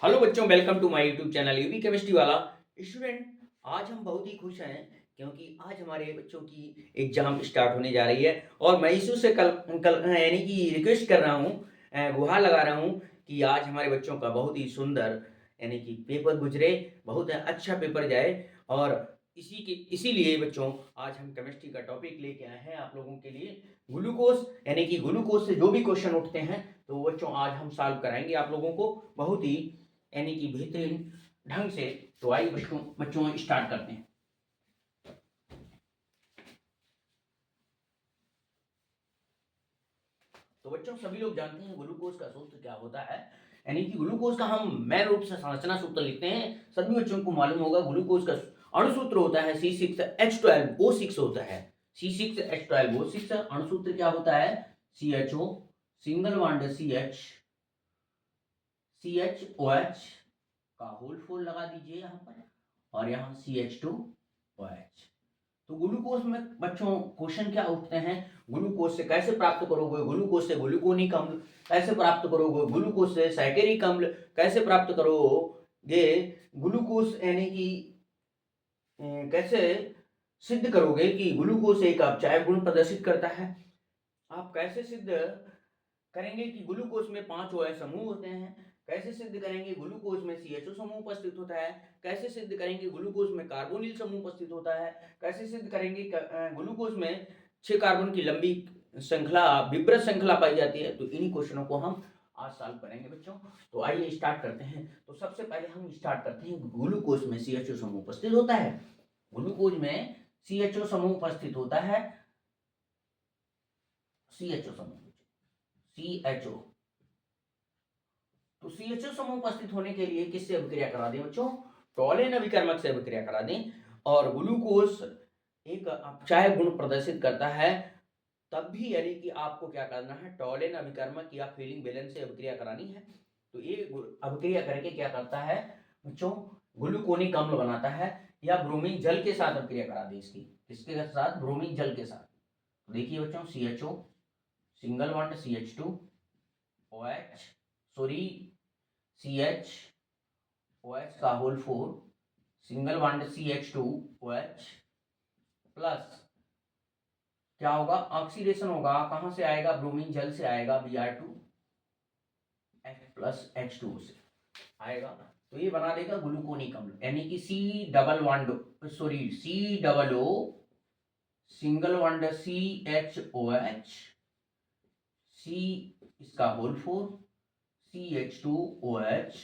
Hello बच्चों, welcome to my YouTube channel UP chemistry वाला student. आज हम बहुत ही खुश हैं क्योंकि आज हमारे बच्चों की एग्जाम स्टार्ट होने जा रही है और मैं इशू से कल कल यानी कि रिक्वेस्ट कर रहा हूँ, गुहार लगा रहा हूँ कि आज हमारे बच्चों का बहुत ही सुंदर यानी कि पेपर गुजरे, बहुत अच्छा पेपर जाए। और इसीलिए बच्चों आज हम केमिस्ट्री का टॉपिक लेके आए हैं आप लोगों के लिए। ग्लूकोज यानी कि ग्लूकोज से जो भी क्वेश्चन उठते हैं तो बच्चों आज हम सॉल्व कराएंगे आप लोगों को बहुत ही यानी कि बेहतरीन ढंग से। तो आइए बच्चों बच्चों स्टार्ट करते हैं। तो बच्चों सभी लोग जानते हैं ग्लूकोज का सूत्र क्या होता है, यानी कि ग्लूकोज का हम मेन रूप से संरचना सूत्र लिखते हैं। सभी बच्चों को मालूम होगा ग्लूकोज का अणुसूत्र होता है C6H12O6 होता है। C6H12O6 अणुसूत्र क्या होता है? CHO सिंगल बॉन्ड CHOH का होल फोर लगा दीजिए यहाँ पर और यहाँ CH2OH। तो ग्लूकोज में बच्चों क्वेश्चन क्या उठते हैं? ग्लूकोज से कैसे प्राप्त करोगे, ग्लूकोज से ग्लूकोनिक अम्ल कैसे प्राप्त करोगे, ग्लूकोज से सैकेरिक अम्ल कैसे प्राप्त करोगे, ग्लूकोज यानी कि कैसे सिद्ध करोगे कि ग्लूकोज एक अपचायक गुण प्रदर्शित करता है। आप कैसे सिद्ध करेंगे कि ग्लूकोज में 5 OH समूह होते हैं, कैसे सिद्ध करेंगे ग्लूकोज में CHO समूह उपस्थित होता है, कैसे सिद्ध करेंगे ग्लूकोज में कार्बोनिल समूह उपस्थित होता है, कैसे सिद्ध करेंगे ग्लूकोज में 6 कार्बन की लंबी श्रृंखला विब्रत श्रृंखला पाई जाती है। तो इन्हीं क्वेश्चनों को हम आज सॉल्व करेंगे बच्चों। तो आइए स्टार्ट करते हैं। तो सबसे पहले हम स्टार्ट करते हैं, ग्लूकोज में CHO समूह उपस्थित होता है। ग्लूकोज में CHO समूह उपस्थित होता है, CHO समूह CHO। तो CHO समूह उपस्थित होने के लिए किससे अभिक्रिया करा दें बच्चों? टॉलेन अभिकर्मक से अभिक्रिया करा दें। और ग्लूकोज एक अपचायक गुण प्रदर्शित करता है, तब भी यानी कि आपको क्या करना है, टॉलेन अभिकर्मक या फीलिंग बैलेंस से अभिक्रिया करानी है। तो ये अभिक्रिया करके क्या करता है बच्चों? ग्लूकोनिक अम्ल बनाता है या ब्रोमीन जल के साथ अभिक्रिया करा दे इसकी। किसके साथ? ब्रोमीन जल के साथ। देखिए बच्चों, CHO single bond CH2OH sorry CHOH का whole four single bond CH2OH plus क्या होगा? ऑक्सीडेशन होगा। कहां से आएगा? ब्रोमीन जल से आएगा, Br2 प्लस H2O से आएगा। तो ये बना देगा ग्लूकोनिक अम्ल, यानी कि C double O single bond CHOH C इसका होल फोर CH2OH।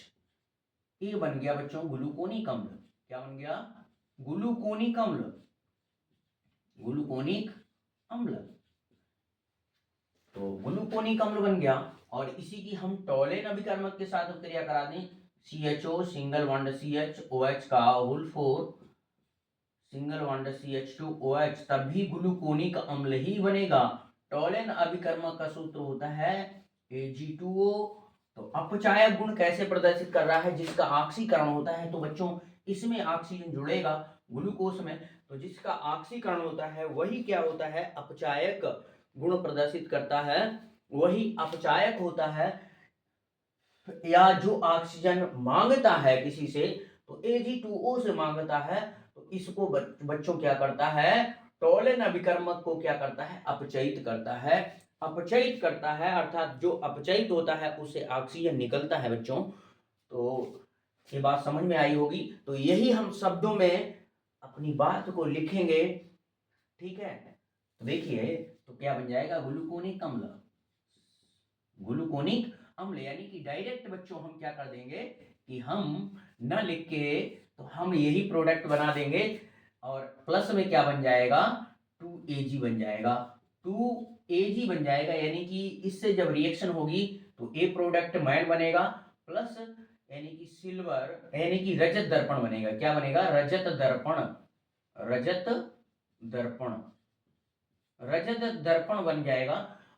ये बन गया बच्चों ग्लूकोनिक अम्ल। क्या बन गया? ग्लूकोनिक अम्ल, ग्लूकोनिक अम्ल। तो ग्लूकोनिक अम्ल बन गया और इसी की हम टॉलेन अभिकर्मक के साथ अभिक्रिया करा दें। CHO सिंगल बॉन्ड CHOH का whole four single bond CH2OH, तब भी ग्लूकोनिक अम्ल ही बनेगा। टॉलेन अभिकर्मक का सूत्र होता है Ag2O। तो अपचायक गुण कैसे प्रदर्शित कर रहा है? जिसका ऑक्सीकरण होता है। तो बच्चों इसमें ऑक्सीजन जुड़ेगा ग्लूकोज में, तो जिसका ऑक्सीकरण होता है वही क्या होता है? अपचायक गुण प्रदर्शित करता है, वही अपचायक होता है। या जो ऑक्सीजन मांगता है किसी से, तो Ag2O से मांगता है, तो इसको बच्चों क्या करता है? टॉलेन अभिकर्मक को क्या करता है? अपचयित करता है। अपचयित करता है अर्थात जो अपचयित होता है उससे ऑक्सीजन निकलता है बच्चों। तो ये बात समझ में आई होगी। तो यही हम शब्दों में अपनी बात को लिखेंगे, ठीक है? तो देखिए, तो क्या बन जाएगा? ग्लूकोनिक अम्ल, ग्लूकोनिक अम्ल। यानी कि डायरेक्ट बच्चों हम क्या कर देंगे कि हम न लिख के तो हम यही प्रोडक्ट बना देंगे और प्लस में क्या बन जाएगा? 2Ag बन जाएगा। 2Ag बन जाएगा, यानी कि इससे जब रिएक्शन होगी तो ए प्रोडक्ट मैन बनेगा प्लस यानी कि सिल्वर यानी कि रजत दर्पण बनेगा। क्या बनेगा? रजत दर्पण, रजत दर्पण, रजत दर्पण बन जाएगा।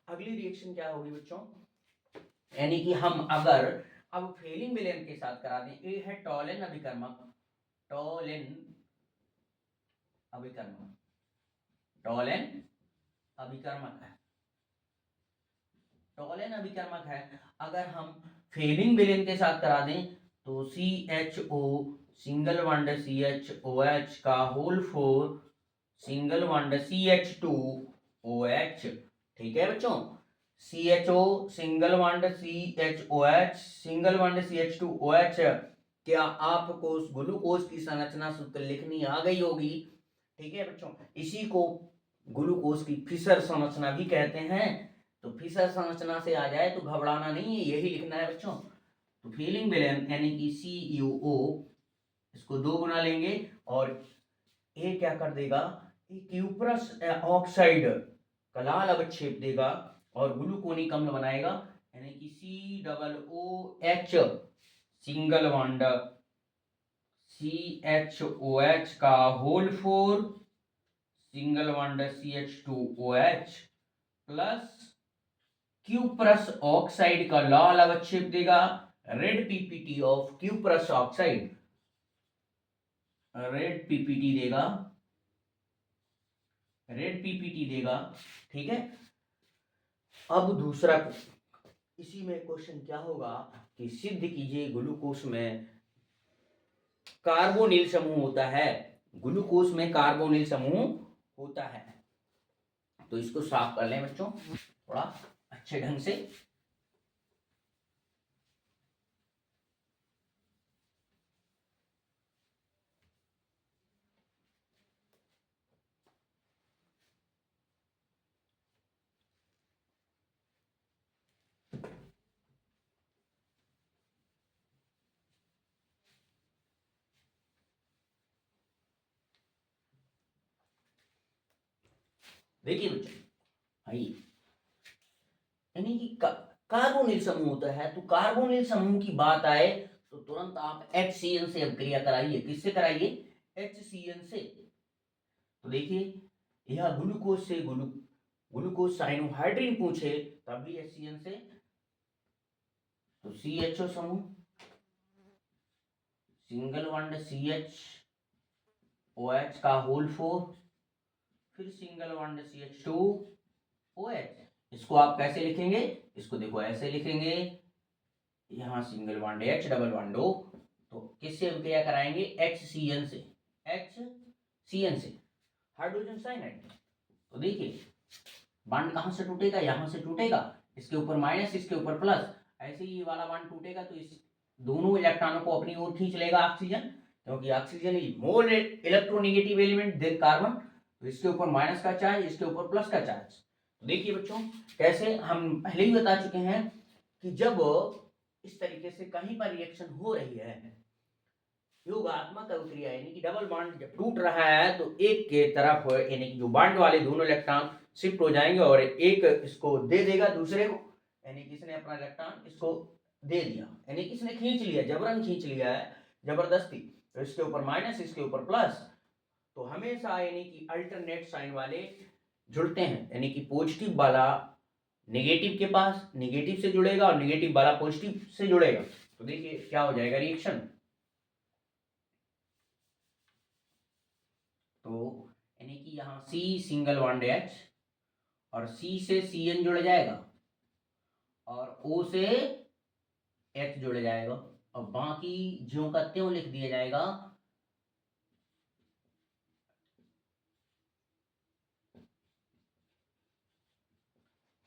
अगली रिएक्शन क्या होगी बच्चों? यानी कि हम अगर अब फेलिंग विलेन के साथ करा दें, ए है टॉलेन अभिकर्मक, टॉलेन अभिकर्मक, टॉलेन अभिकर्मक है, टॉलेन अभिकर्मक है। अगर हम फेलिंग विलेन के साथ करा दें तो CHO सिंगल बॉन्ड CHOH का होल 4 सिंगल बॉन्ड CH2OH। ठीक है बच्चों, CHO single bond CHOH single bond CH2OH। क्या आपको ग्लूकोज की संरचना सूत्र लिखनी आ गई होगी? ठीक है बच्चों, इसी को ग्लूकोज की फिशर संरचना भी कहते हैं। तो फिशर संरचना से आ जाए तो घबराना नहीं है, यही लिखना है बच्चों। तो फीलिंग विलेन यानी कि CuO, इसको 2 गुना लेंगे और ये क्या कर देगा, क्यूप्रस ऑक्साइड का लाल अवक्षेप देगा और ग्लूकोनिक अम्ल बनाएगा, यानी कि COOH सिंगल बॉन्ड CHOH का whole 4 single bond CH2OH plus cuprous oxide का लाल अवक्षेप देगा, red PPT of cuprous oxide, red PPT देगा, रेड पीपीटी देगा। ठीक है, अब दूसरा इसी में क्वेश्चन क्या होगा कि सिद्ध कीजिए ग्लूकोज में कार्बोनिल समूह होता है, ग्लूकोज में कार्बोनिल समूह होता है। तो इसको साफ कर लें बच्चों थोड़ा अच्छे ढंग से। देखिए बच्चों, आइए, यानी कि कार्बोनिल समूह होता है, तो कार्बोनिल समूह की बात आए तो तुरंत आप HCN से अभिक्रिया कराइए। किससे कराइए? HCN से। तो देखिए यह ग्लूकोज से ग्लूकोज साइनोहाइड्रिन पूछे तब भी HCN से। तो CHO समूह सिंगल बॉन्ड CHOH का होल 4 फिर सिंगल बॉन्ड CH2OH। इसको आप कैसे लिखेंगे? इसको देखो ऐसे लिखेंगे, यहाँ single bond H double bond O। तो किससे अभिक्रिया कराएंगे? HCN से, HCN से हाइड्रोजन साइनाइड। तो देखिए बॉन्ड कहां से टूटेगा? यहां से टूटेगा, इसके ऊपर माइनस इसके ऊपर प्लस, ऐसे ही ये वाला बॉन्ड टूटेगा तो इस दोनों इलेक्ट्रॉनों को अपनी ओर खींच लेगा ऑक्सीजन, क्योंकि oxygen is more electronegative element than carbon. तो इसके ऊपर माइनस का चार्ज, इसके ऊपर प्लस का चार्ज। तो देखिए बच्चों कैसे हम पहले ही बता चुके हैं कि जब इस तरीके से कहीं पर रिएक्शन हो रही है, योगात्मक अभिक्रिया यानी कि डबल बॉन्ड जब टूट रहा है तो एक के तरफ यानी कि जो बॉन्ड वाले दोनों इलेक्ट्रॉन शिफ्ट हो जाएंगे और एक इसको दे देगा दूसरे को, यानी कि इसने अपना इलेक्ट्रॉन इसको दे दिया, यानी कि इसने खींच लिया, जबरन खींच लिया है, जबरदस्ती। तो इसके ऊपर माइनस इसके ऊपर प्लस। तो हमेशा यानी कि अल्टरनेट साइन वाले जुड़ते हैं, यानी कि पॉजिटिव वाला नेगेटिव के पास नेगेटिव से जुड़ेगा और नेगेटिव वाला पॉजिटिव से जुड़ेगा। तो देखिए क्या हो जाएगा रिएक्शन। तो यानी कि यहाँ C सिंगल बॉन्ड H और C से CN जुड़ जाएगा और O से H जुड़ जाएगा और बाकी ज्यों का त्यों लिख दिया जाएगा।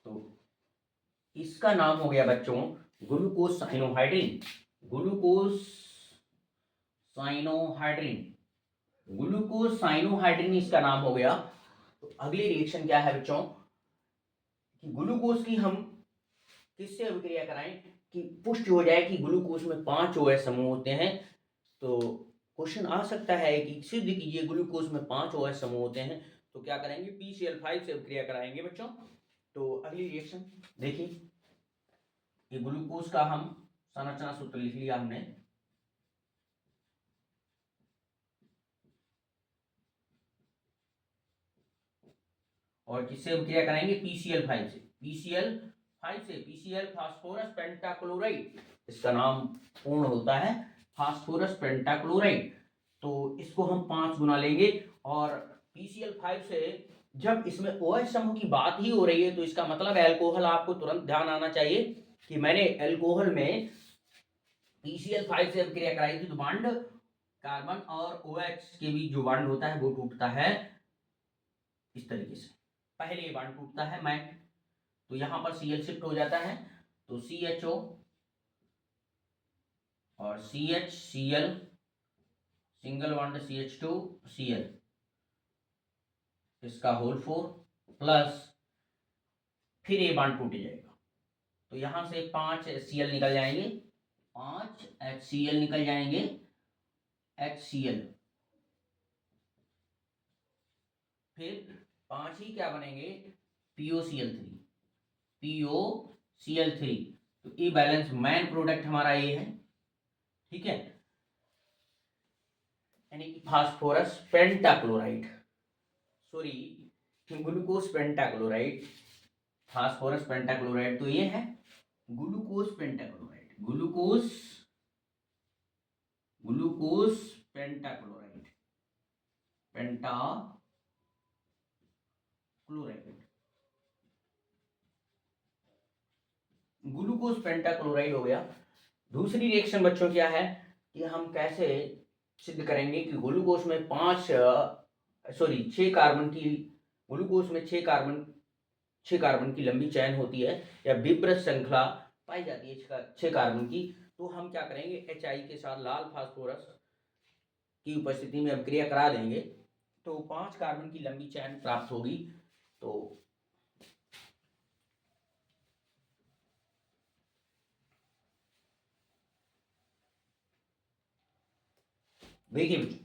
तो इसका नाम हो गया बच्चों glucose cyanohydrin, glucose cyanohydrin, glucose cyanohydrin इसका नाम हो गया। तो अगली रिएक्शन क्या है बच्चों कि ग्लूकोज की हम किससे अभिक्रिया कराएं कि पुष्टि हो जाए कि ग्लूकोज में 5 OH समूह होते हैं। तो क्वेश्चन आ सकता है कि सिद्ध कीजिए ग्लूकोज में 5 OH समूह होते हैं। तो क्या करेंगे? PCl5 से अभिक्रिया कराएंगे बच्चों। तो अगली रिएक्शन देखिए, ये ग्लूकोज का हम संरचना सूत्र लिख लिया हमने। और किससे अभिक्रिया कराएंगे? PCl5 से, PCl5 से, PCl फास्फोरस पेंटाक्लोराइड, इसका नाम पूर्ण होता है फास्फोरस पेंटाक्लोराइड। तो इसको हम 5 गुना लेंगे और PCl5 से जब इसमें OH समूह की बात ही हो रही है तो इसका मतलब अल्कोहल, आपको तुरंत ध्यान आना चाहिए कि मैंने अल्कोहल में PCl5 से अब क्रिया कराई थी तो बॉन्ड कार्बन और OH के बीच जो बॉन्ड होता है वो टूटता है इस तरीके से। पहले ये बॉन्ड टूटता है मैट, तो यहां पर Cl शिफ्ट हो जाता है, तो CHO और CH Cl single bond CH2 Cl इसका होल 4 प्लस फिर ये बॉन्ड टूट जाएगा, तो यहां से 5 Cl निकल जाएंगे, 5 HCl निकल जाएंगे, HCl फिर 5 ही क्या बनेंगे POCl3, POCl3। तो ये बैलेंस मैन प्रोडक्ट हमारा ये है, ठीक है, यानी कि phosphorus pentachloride, sorry glucose pentachloride, phosphorus pentachloride तो ये है glucose pentachloride, glucose pentachloride, glucose pentachloride हो गया। दूसरी रिएक्शन बच्चों क्या है कि हम कैसे सिद्ध करेंगे कि ग्लूकोज में 6 कार्बन की, ग्लूकोज में 6 कार्बन की लंबी चेन होती है या विब्रत श्रृंखला पाई जाती है 6 कार्बन की, तो हम क्या करेंगे HI के साथ लाल फास्फोरस की उपस्थिति में अब क्रिया करा देंगे तो 5 कार्बन की लंबी चेन प्राप्त होगी। तो देखिए बच्चों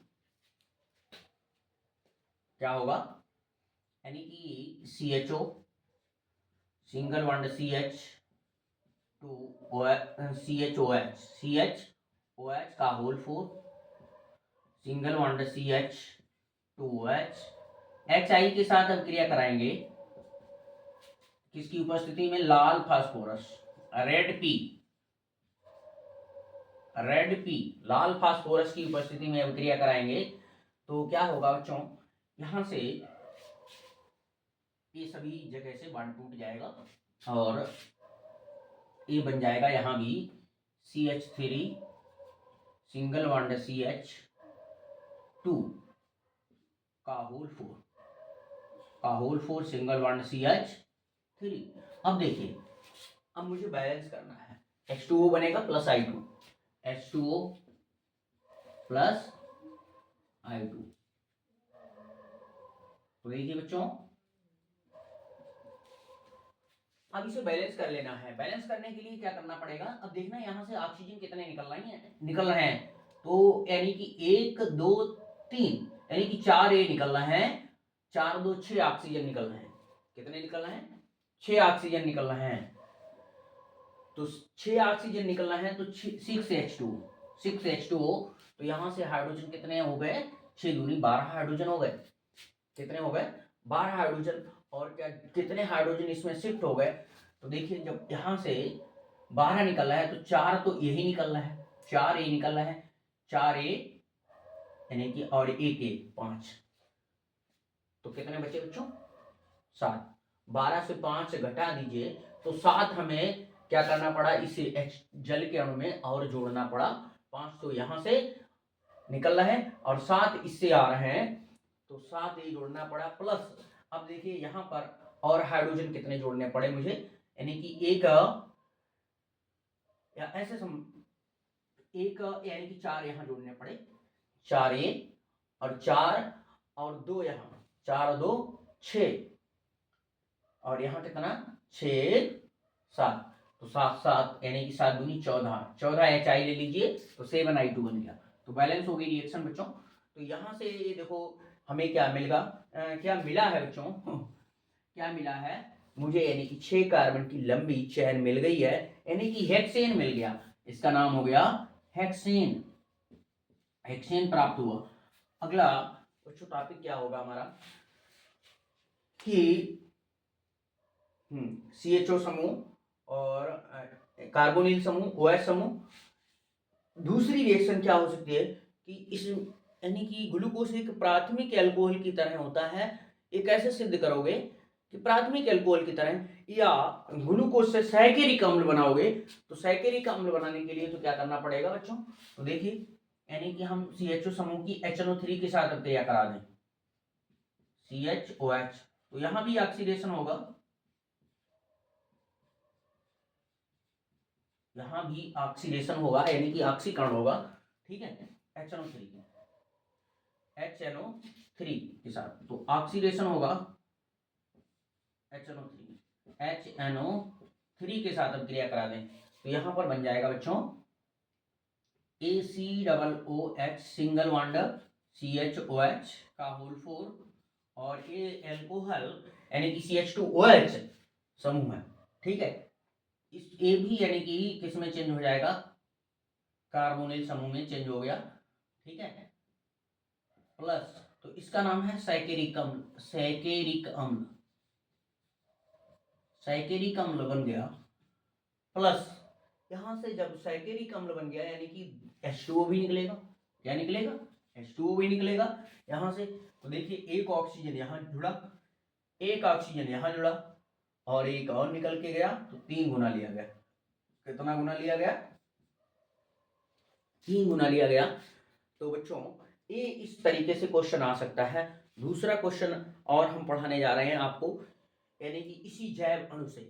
क्या होगा, यानी कि CHO सिंगल बॉन्ड CHOH का whole 4 single bond CH2OH, HI के साथ अब क्रिया कराएंगे किसकी उपस्थिति में, लाल फास्फोरस रेड पी लाल फास्फोरस की उपस्थिति में अब क्रिया कराएंगे तो क्या होगा बच्चों, यहां से ये सभी जगह से बॉन्ड टूट जाएगा और ये बन जाएगा यहां भी CH3 सिंगल बॉन्ड CH2 का होल 4 सिंगल बॉन्ड CH3। अब देखिए अब मुझे बैलेंस करना है, H2O बनेगा plus I2, H2O plus I2। तो देखिए बच्चों अब इसे बैलेंस कर लेना है, बैलेंस करने के लिए क्या करना पड़ेगा, अब देखना यहां से ऑक्सीजन कितने निकल रहे हैं, तो यानी कि 1 2 3 यानी कि 4 ये निकल रहे हैं, 4 2 6 ऑक्सीजन निकल रहे हैं, कितने निकल रहे हैं 6 ऑक्सीजन निकल रहे हैं, तो 6 ऑक्सीजन निकल रहे हैं तो 6H2O, तो यहां से हाइड्रोजन कितने हो गए, 6 दूनी 12 हाइड्रोजन हो गए, कितने हो गए 12 हाइड्रोजन, और क्या कितने हाइड्रोजन इसमें शिफ्ट हो गए, तो देखिए जब यहां से 12 निकल रहा है तो 4 तो यही निकल रहा है, 4 ये निकल रहा है, 4 ये यानी कि और 1 ये 5, तो कितने बचे बच्चों 7, 12 से 5 घटा दीजिए तो 7 हमें क्या करना पड़ा, इसे जल के अणु में और जोड़ना पड़ा, 5 तो यहां से निकल रहा है और 7 इससे आ रहे हैं तो 7 ये जोड़ना पड़ा, प्लस अब देखिए यहां पर और हाइड्रोजन कितने जोड़ने पड़े मुझे, यानी कि एक या ऐसे एक यानी कि 4 यहां जोड़ने पड़े, 4 ये और 4 और 2 यहां, 4 2 6 और यहां कितना 6 7, तो 7 7 यानी कि 7 दूनी 14, 14 HI ले लीजिए तो 7I2 बन गया, तो बैलेंस हो गई रिएक्शन बच्चों। तो यहां से ये देखो हमें क्या मिलेगा, क्या मिला है बच्चों क्या मिला है मुझे, यानी कि 6 कार्बन की लंबी चेन मिल गई है, यानी कि हेक्सेन मिल गया, इसका नाम हो गया हेक्सेन, हेक्सेन प्राप्त हुआ। अगला बच्चों टॉपिक क्या होगा हमारा कि CHO समूह और कार्बोनिल समूह, OH समूह। दूसरी रिएक्शन क्या हो सकती है कि इस यानी कि ग्लूकोज एक प्राथमिक अल्कोहल की तरह होता है, ये कैसे सिद्ध करोगे कि प्राथमिक अल्कोहल की तरह या ग्लूकोज से सैकेरिक अम्ल बनाओगे, तो सैकेरिक अम्ल बनाने के लिए तो क्या करना पड़ेगा बच्चों, तो देखिए यानी कि हम CHO समूह की HNO3 के साथ क्रिया करा दें, CHOH, तो यहां भी ऑक्सीडेशन होगा, यहां भी ऑक्सीडेशन होगा यानी कि ऑक्सीकरण होगा, ठीक है, HNO3 के साथ, तो ऑक्सीडेशन होगा HNO3 के साथ अब क्रिया करा दें, तो यहां पर बन जाएगा बच्चों ACOOH सिंगल बॉन्ड CHOH का होल 4 और ये एल्कोहल यानी कि CH2OH समूह है, ठीक है, इस ए भी यानी कि किस में चेंज हो जाएगा, कार्बोनिल समूह में चेंज हो गया, ठीक है, प्लस तो इसका नाम है सैकेरिक अम्ल, सैकेरिक अम्ल, सैकेरिक अम्ल बन गया, प्लस यहां से जब सैकेरिक अम्ल बन गया यानी कि H2O भी निकलेगा, क्या निकलेगा, H2O भी निकलेगा यहां से, तो देखिए एक ऑक्सीजन यहां जुड़ा, एक ऑक्सीजन यहां जुड़ा और एक और निकल के गया, तो 3 गुना लिया गया, कितना गुना लिया गया, 3 गुना लिया गया। तो बच्चों ये इस तरीके से क्वेश्चन आ सकता है। दूसरा क्वेश्चन और हम पढ़ाने जा रहे हैं आपको, यानी कि इसी जैव अणु से,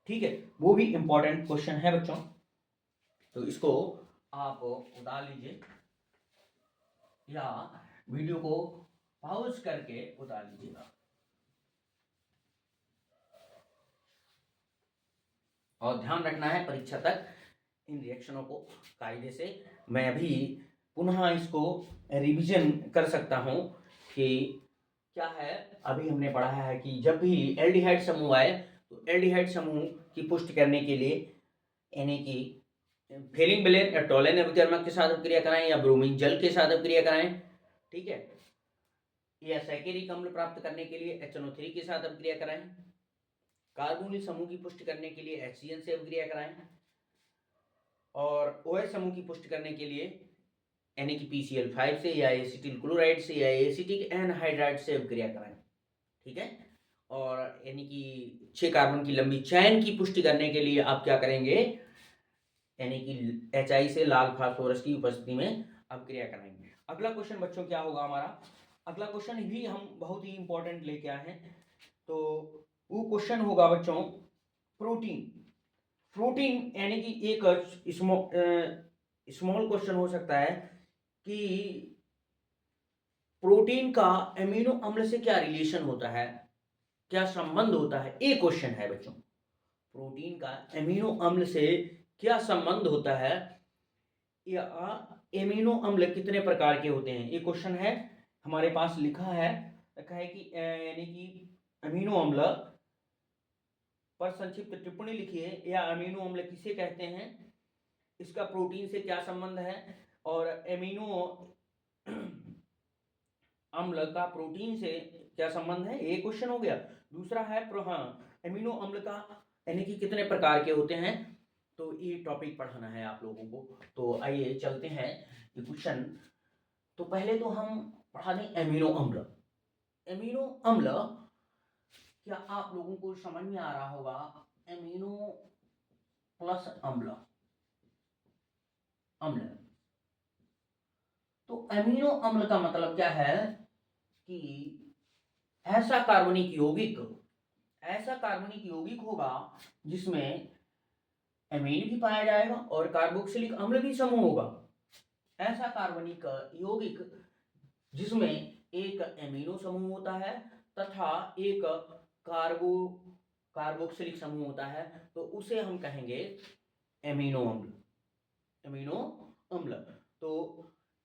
ठीक है, वो भी इंपॉर्टेंट क्वेश्चन है बच्चों, तो इसको आप उतार लीजिए या वीडियो को पॉज करके उतार लीजिएगा, और ध्यान रखना है परीक्षा तक इन रिएक्शनों को कायदे से। मैं अभी पुनः इसको रिवीजन कर सकता हूं कि क्या है, अभी हमने पढ़ा है कि जब भी एल्डिहाइड समूह आए तो एल्डिहाइड समूह की पुष्टि करने के लिए यानी कि फेलिंग बेलेन या टोलेन अभिकर्मक के साथ अपक्रिया कराएं या ब्रोमीन जल के साथ अपक्रिया कराएं, ठीक है, या सैकेरिक अम्ल प्राप्त करने के लिए HNO3 के साथ अपक्रिया कराएं, कार्बोनिल समूह की पुष्टि करने के लिए HCN से अपक्रिया कराएं, और OH समूह की पुष्टि करने के लिए यानी कि PCl5 से या एसिटिल क्लोराइड से या एसिटिक एनहाइड्राइड से अपक्रिया कराएं, ठीक है, और यानी कि 6 कार्बन की लंबी चैन की पुष्टि करने के लिए आप क्या करेंगे, यानी कि HI से लाल फास्फोरस की उपस्थिति में अपक्रिया कराएंगे। अगला क्वेश्चन बच्चों क्या होगा हमारा, अगला क्वेश्चन भी हम बहुत ही इंपॉर्टेंट लेके आए हैं, तो वो क्वेश्चन होगा बच्चों प्रोटीन, प्रोटीन यानी कि एक स्मॉल क्वेश्चन हो सकता है कि प्रोटीन का एमिनो अम्ल से क्या रिलेशन होता है, क्या संबंध होता है, एक क्वेश्चन है बच्चों, प्रोटीन का एमिनो अम्ल से क्या संबंध होता है, या एमिनो अम्ल कितने प्रकार के होते हैं, एक क्वेश्चन है हमारे पास लिखा है कि यानी कि अमीनो अम्ल पर संक्षिप्त टिप्पणी लिखिए, या अमीनो अम्ल किसे कहते हैं, इसका प्रोटीन से क्या संबंध है, और एमिनो अम्ल का प्रोटीन से क्या संबंध है, ये क्वेश्चन हो गया। दूसरा है एमिनो अम्ल का यानी कि कितने प्रकार के होते हैं, तो ये टॉपिक पढ़ाना है आप लोगों को। तो आइए चलते हैं ये क्वेश्चन, तो पहले तो हम पढ़ा दें एमिनो अम्ल। एमिनो अम्ल क्या आप लोगों को समझ में आ रहा होगा, एमिनो प्लस अम्ल, अम्ल, तो एमिनो अम्ल का मतलब क्या है कि ऐसा कार्बनिक यौगिक, ऐसा कार्बनिक यौगिक होगा जिसमें एमीन भी पाया जाएगा और कार्बोक्सिलिक अम्ल भी समूह होगा, ऐसा कार्बनिक यौगिक जिसमें एक एमिनो समूह होता है तथा एक कार्बोक्सिलिक समूह होता है, तो उसे हम कहेंगे एमिनो अम्ल, एमिनो अम्ल। तो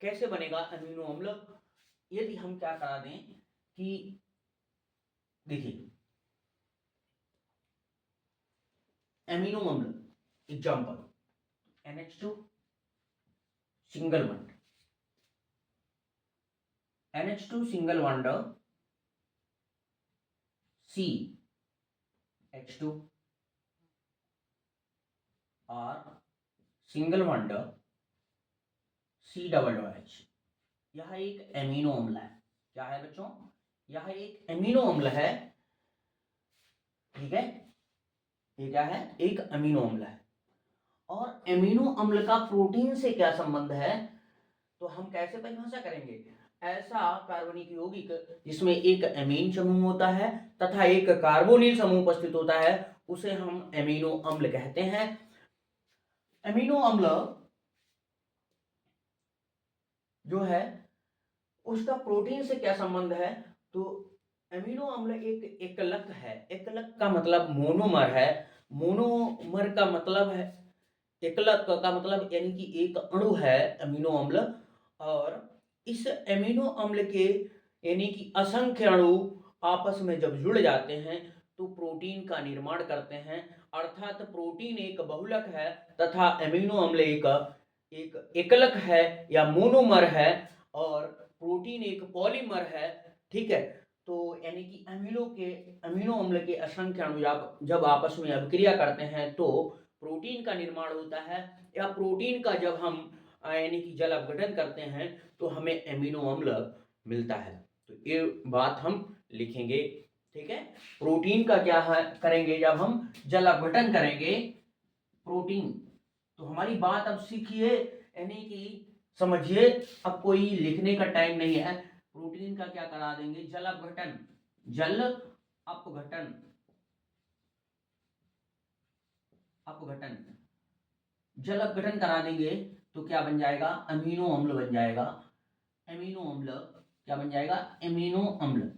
कैसे बनेगा एमिनो अम्ल, यदि हम क्या करा दें कि देखिए एमिनो अम्ल example NH2 single bond, NH2 single bond CH2 और सिंगल बॉन्ड COOH, यह एक एमिनो अम्ल है, क्या है बच्चों, यह एक एमिनो अम्ल है ठीक है, ये क्या है, एक अमीनो अम्ल है। और अमीनो अम्ल का प्रोटीन से क्या संबंध है, तो हम कैसे परिभाषा करेंगे, ऐसा कार्बनिक यौगिक जिसमें एक अमीन समूह होता है तथा एक कार्बोनिल समूह उपस्थित होता है, उसे हम अमीनो अम्ल कहते हैं। अमीनो अम्ल जो है उसका प्रोटीन से क्या संबंध है, तो अमीनो अम्ल एक एकलक है। एकलक का मतलब मोनोमर है। मोनोमर का मतलब है, एकलक का मतलब यानी कि एक अणु है अमीनो अम्ल। और इस अमीनो अम्ल के यानी कि असंख्य अणु आपस में जब जुड़ जाते हैं तो प्रोटीन का निर्माण करते हैं। अर्थात प्रोटीन एक बहुलक है तथा अमीनो अम्ल एक एक एकलक है या मोनोमर है, और प्रोटीन एक पॉलीमर है। ठीक है, तो यानी कि अमीनो अम्ल के असंख्य अणु जब आपस में अभिक्रिया करते हैं तो प्रोटीन का निर्माण होता है, या प्रोटीन का जब हम यानी कि जल अपघटन करते हैं तो हमें अमीनो अम्ल मिलता है। तो ये बात हम लिखेंगे। ठीक है, प्रोटीन का क्या है करेंगे, जब हम जल अपघटन करेंगे प्रोटीन, तो हमारी बात अब सीखिए यानी कि समझिए। अब कोई लिखने का टाइम नहीं है। प्रोटीन का क्या करा देंगे, जल अपघटन, जल अपघटन, अपघटन, जल अपघटन करा देंगे तो क्या बन जाएगा, अमीनो अम्ल बन जाएगा। अमीनो अम्ल क्या बन जाएगा, अमीनो अम्ल।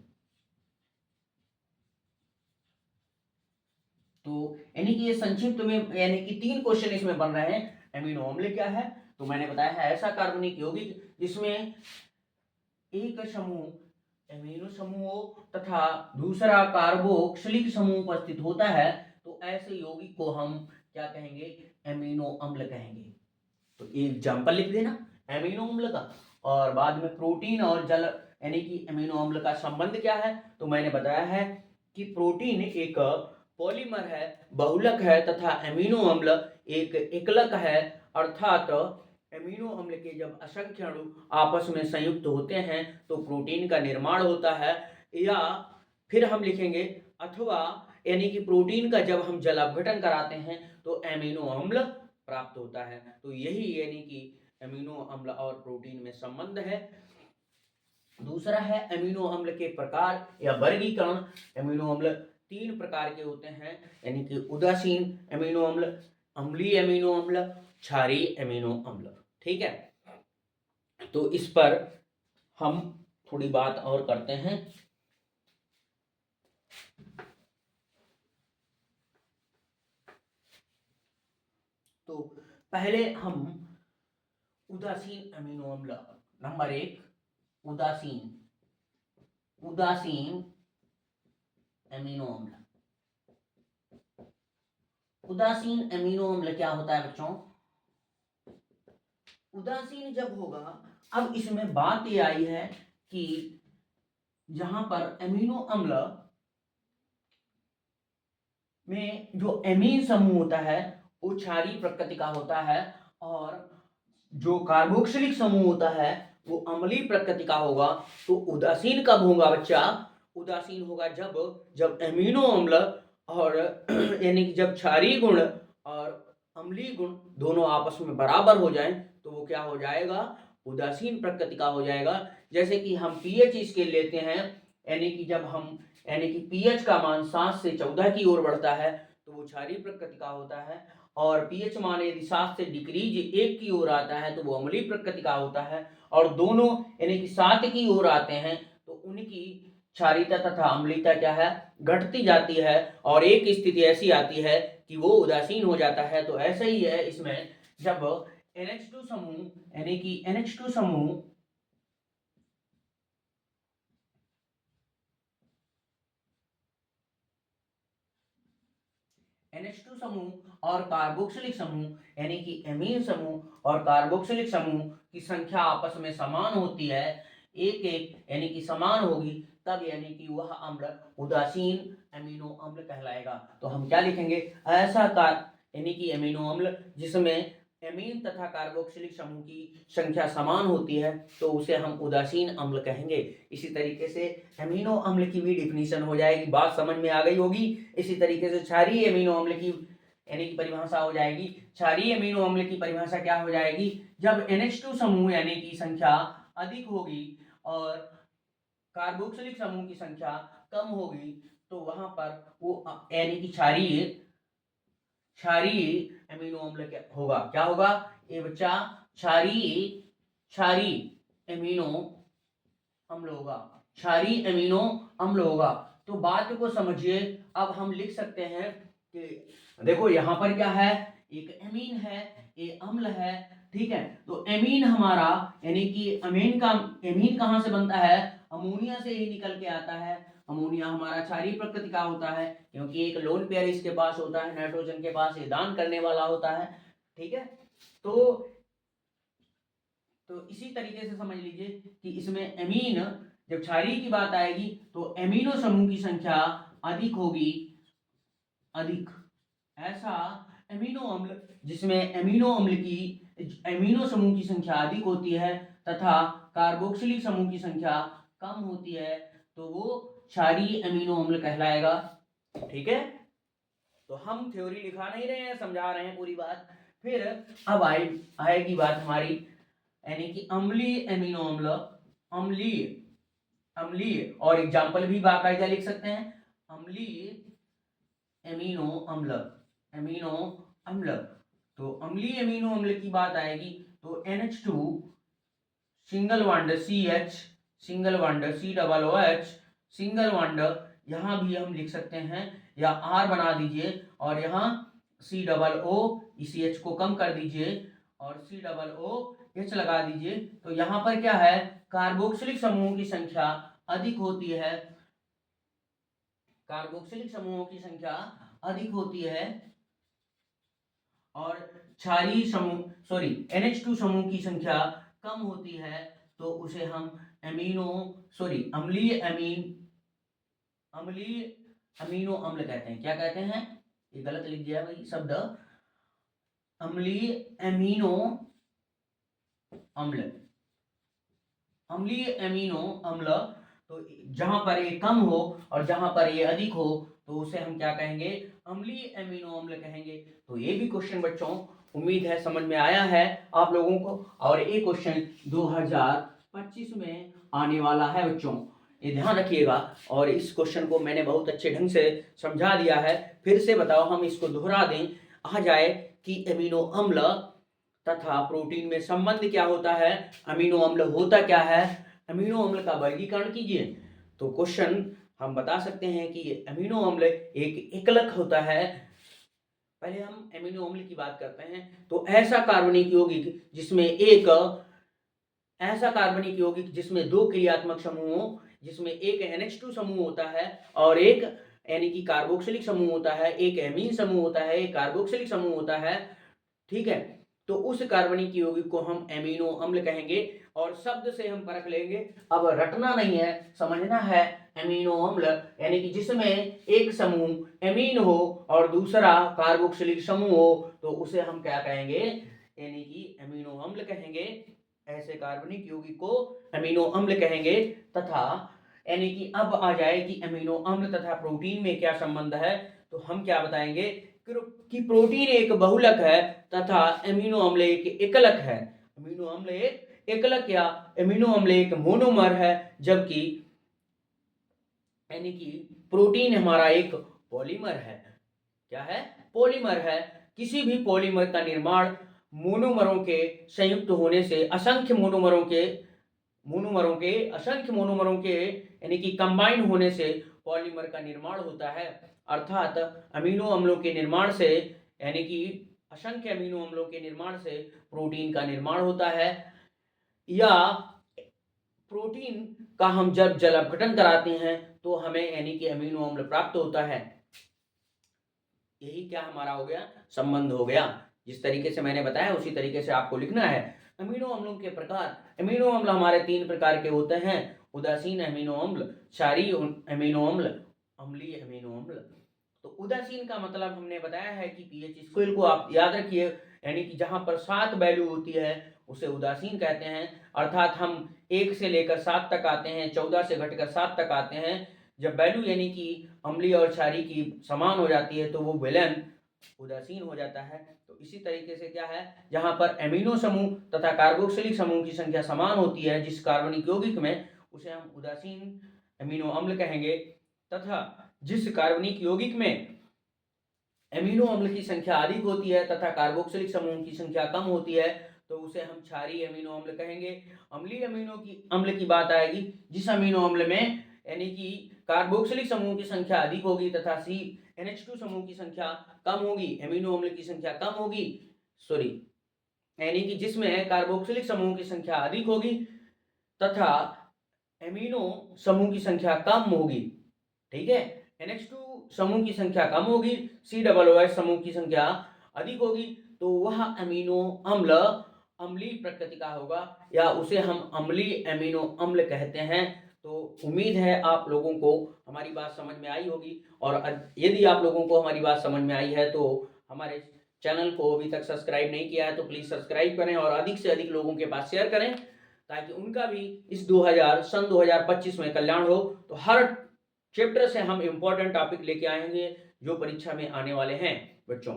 तो यानी कि ये संक्षिप्त में यानी कि 3 क्वेश्चन इसमें बन रहे हैं। अमीनो अम्ल क्या है, तो मैंने बताया है ऐसा कार्बनिक यौगिक जिसमें एक समूह अमीनो समूह तथा दूसरा कार्बोक्सिलिक समूह उपस्थित होता है, तो ऐसे यौगिक को हम क्या कहेंगे, अमीनो अम्ल कहेंगे। तो एक एग्जाम्पल लिख देना अमीनो अम्ल का, और बाद में प्रोटीन और जल यानी कि अमीनो अम्ल का संबंध क्या है, तो मैंने बताया है कि प्रोटीन एक पॉलीमर है, बहुलक है, तथा अमीनो अम्ल एक एकलक है। अर्थात अमीनो अम्ल के जब असंख्य अणु आपस में संयुक्त होते हैं तो प्रोटीन का निर्माण होता है। या फिर हम लिखेंगे अथवा यानी कि प्रोटीन का जब हम जल अपघटन कराते हैं तो अमीनो अम्ल प्राप्त होता है। तो यही यानी कि अमीनो अम्ल और प्रोटीन में संबंध है। दूसरा है अमीनो अम्ल के प्रकार या वर्गीकरण। अमीनो अम्ल 3 प्रकार के होते हैं, यानी कि उदासीन अमीनो अम्ल, अम्लीय अमीनो अम्ल, क्षारीय अमीनो अम्ल। ठीक है, तो इस पर हम थोड़ी बात और करते हैं। तो पहले हम उदासीन अमीनो अम्ल, नंबर 1 उदासीन, उदासीन अमीनो अम्ल। उदासीन अमीनो अम्ल क्या होता है बच्चों, उदासीन जब होगा, अब इसमें बात ये आई है कि जहां पर अमीनो अम्ल में जो एमीन समूह होता है वो क्षारीय प्रकृति का होता है, और जो कार्बोक्सिलिक समूह होता है वो अम्लीय प्रकृति का होगा। तो उदासीन कब होगा बच्चा, उदासीन होगा जब जब एमिनो अम्ल और यानी कि जब क्षारीय गुण और अम्लीय गुण दोनों आपस में बराबर हो जाएं तो वो क्या हो जाएगा, उदासीन प्रकृति का हो जाएगा। जैसे कि हम पीएच इसके लेते हैं, यानी कि जब हम यानी कि पीएच का मान 7 से 14 की ओर बढ़ता है तो वो क्षारीय प्रकृति का होता है, और पीएच मान यदि 7 से डिक्रीज 1 की ओर आता है तो वो अम्लीय प्रकृति का होता है, और दोनों यानी कि 7 की ओर आते हैं तो उनकी क्षारीयता तथा अम्लीयता क्या है, घटती जाती है, और एक स्थिति ऐसी आती है कि वो उदासीन हो जाता है। तो ऐसा ही है इसमें, जब NH2 समूह यानी कि NH2 समूह NH2 समूह और कार्बोक्सिलिक समूह यानी कि एमीन समूह और कार्बोक्सिलिक समूह की संख्या आपस में समान होती है, एक एक यानी कि समान होगी, तब यानी कि वह अम्ल उदासीन अमीनो अम्ल कहलाएगा। तो हम क्या लिखेंगे, ऐसा यानी कि अमीनो अम्ल जिसमें एमीन तथा कार्बोक्सिलिक समूह की संख्या समान होती है तो उसे हम उदासीन अम्ल कहेंगे। इसी तरीके से एमिनो अम्ल की भी डिफिनीशन हो जाएगी, बात समझ में आ गई होगी। इसी तरीके से क्षारीय एमिनो अम्ल की यानी कि परिभाषा हो जाएगी। क्षारीय एमिनो अम्ल की परिभाषा क्या हो जाएगी, जब NH2 समूह यानी कि संख्या अधिक होगी और कार्बोक्सिलिक समूह की संख्या कम होगी तो वहां पर वो यानी कि क्षारीय अमीनो अम्ल क्या होगा, क्या होगा ये बच्चा, क्षारीय अमीनो अम्ल होगा, क्षारीय अमीनो अम्ल होगा। तो बात को समझिए, अब हम लिख सकते हैं कि देखो यहां पर क्या है, एक एमीन है, ये अम्ल है, ठीक है। तो एमीन हमारा यानी कि एमीन कहां से बनता है, अमोनिया से ही निकल के आता है। अमोनिया हमारा क्षारीय प्रकृति का होता है क्योंकि एक लोन पेयर इसके पास होता है, नाइट्रोजन के पास ये दान करने वाला होता है, ठीक है। तो इसी तरीके से समझ लीजिए कि इसमें एमीन, जब क्षारीय की बात आएगी तो एमिनो समूह की संख्या अधिक होगी, अधिक ऐसा एमिनो अम्ल जिसमें एमिनो समूह की संख्या अधिक होती है तथा कार्बोक्सिलिक समूह की संख्या कम होती है तो वो क्षारीय एमिनो अम्ल कहलाएगा, ठीक है। तो हम थ्योरी लिखा नहीं रहे हैं, समझा रहे हैं पूरी बात। फिर अब आएगी बात हमारी यानी कि अम्लीय एमिनो अम्ल, अम्लीय और एग्जाम्पल भी बाकायदा लिख सकते हैं। अम्लीय एमिनो अम्ल तो अम्लीय एमिनो अम्ल की बात आएगी तो NH2 single bond CH single bond COOH single bond, यहां भी हम लिख सकते हैं या R बना दीजिए और यहाँ COO, इसी H को कम कर दीजिए और COOH लगा दीजिए। तो यहाँ पर क्या है, कार्बोक्सिलिक समूहों की संख्या अधिक होती है, कार्बोक्सिलिक समूहों की संख्या अधिक होती है और क्षारीय समूह NH2 समूह की संख्या कम होती है तो उसे हम अम्लीय अमीनो अम्ल कहते हैं। क्या कहते हैं, ये गलत लिख दिया भाई शब्द, अम्लीय एमिनो अम्ल, अम्लीय एमिनो अम्ल। तो जहां पर ये कम हो और जहां पर ये अधिक हो तो उसे हम क्या कहेंगे, अम्लीय एमिनो अम्ल कहेंगे। तो ये भी क्वेश्चन बच्चों उम्मीद है समझ में आया है आप लोगों को, और ये क्वेश्चन 2025 में आने वाला है बच्चों, ये ध्यान रखिएगा। और इस क्वेश्चन को मैंने बहुत अच्छे ढंग से समझा दिया है, फिर से बताओ हम इसको दोहरा दें, आ जाए कि एमिनो अम्ल तथा प्रोटीन में संबंध क्या होता है, अमीनो अम्ल होता क्या है, अमीनो अम्ल का वर्गीकरण कीजिए। तो क्वेश्चन हम बता सकते हैं कि अमीनो अम्ल एक एकलक होता है। पहले हम अमीनो अम्ल की बात करते हैं तो ऐसा कार्बनिक यौगिक जिसमें दो क्रियात्मक समूह हो, जिसमें एक NH2 समूह होता है और एक यानी कि कार्बोक्सिलिक समूह होता है, एक एमीन समूह होता है, एक कार्बोक्सिलिक समूह होता है, ठीक है। तो उस कार्बनिक यौगिक को हम एमिनो अम्ल कहेंगे और शब्द से हम परख लेंगे, अब रटना नहीं है, समझना है। एमिनो अम्ल यानी कि जिसमें एक समूह एमीन हो और दूसरा कार्बोक्सिलिक समूह हो तो उसे हम क्या कहेंगे, यानी कि एमिनो अम्ल कहेंगे। ऐसे कार्बनिक यौगिक को एमिनो अम्ल कहेंगे। तथा यानी कि अब आ जाए कि एमिनो अम्ल तथा प्रोटीन में क्या संबंध है, तो हम क्या बताएंगे कि प्रोटीन एक बहुलक है तथा एमिनो अम्ल एक एकलक है। एमिनो अम्ल एक एकलक या एमिनो अम्ल एक मोनोमर है, जबकि यानी कि प्रोटीन हमारा एक पॉलीमर है। क्या है, पॉलीमर है। किसी भी पॉलीमर का निर्माण मोनोमरों के संयुक्त होने से, असंख्य मोनोमरों के यानी कि कंबाइन होने से पॉलीमर का निर्माण होता है। अर्थात अमीनो अम्लों के निर्माण से यानी कि असंख्य अमीनो अम्लों के निर्माण से प्रोटीन का निर्माण होता है, या प्रोटीन का हम जब जल अपघटन कराते हैं तो हमें यानी कि अमीनो अम्ल प्राप्त होता है। यही क्या हमारा हो गया, संबंध हो गया। जिस तरीके से मैंने बताया उसी तरीके से आपको लिखना है। अमीनो अम्लों के प्रकार, अमीनो अम्ल हमारे 3 प्रकार के होते हैं, उदासीन अमीनो अम्ल, क्षारीय अमीनो अम्ल, अम्लीय अमीनो अम्ल। तो उदासीन का मतलब हमने बताया है कि पीएच स्केल को आप याद रखिए, यानी कि जहां पर 7 वैल्यू होती है उसे उदासीन कहते हैं। अर्थात हम 1 से लेकर 7 तक आते हैं, 14 से घटकर 7 तक आते हैं। जब वैल्यू यानी कि अम्लीय और क्षारीय की समान हो जाती है तो वो विलयन उदासीन हो जाता है। तो इसी तरीके से क्या है, जहां पर एमिनो समूह तथा कार्बोक्सिलिक समूह की संख्या समान होती है जिस कार्बनिक यौगिक में, उसे हम उदासीन एमिनो अम्ल कहेंगे। तथा जिस कार्बनिक यौगिक में एमिनो अम्ल की संख्या अधिक होती है तथा कार्बोक्सिलिक समूह की संख्या कम होती है तो उसे हम क्षारीय अमीनो अम्ल कहेंगे। अम्लीय अम्ल की बात आएगी जिस अमीनो अम्ल में यानी कि कार्बोक्सिलिक समूह की संख्या अधिक होगी तथा NH2 समूह की संख्या कम होगी, एमिनो अम्ल की संख्या कम होगी, यानी कि जिसमें कार्बोक्सिलिक समूह की संख्या अधिक होगी तथा एमिनो समूह की संख्या कम होगी। ठीक है, NH2 समूह की संख्या कम होगी, COOH समूह की संख्या अधिक होगी, तो वह अमीनो अम्ल अम्लीय प्रकृति का होगा या उसे हम अम्लीय एमिनो अम्ल कहते हैं। तो उम्मीद है आप लोगों को हमारी बात समझ में आई होगी, और यदि आप लोगों को हमारी बात समझ में आई है तो हमारे चैनल को अभी तक सब्सक्राइब नहीं किया है तो प्लीज सब्सक्राइब करें और अधिक से अधिक लोगों के पास शेयर करें ताकि उनका भी इस 2025 में कल्याण हो। तो हर चैप्टर से हम इम्पोर्टेंट टॉपिक लेके आएंगे जो परीक्षा में आने वाले हैं बच्चों।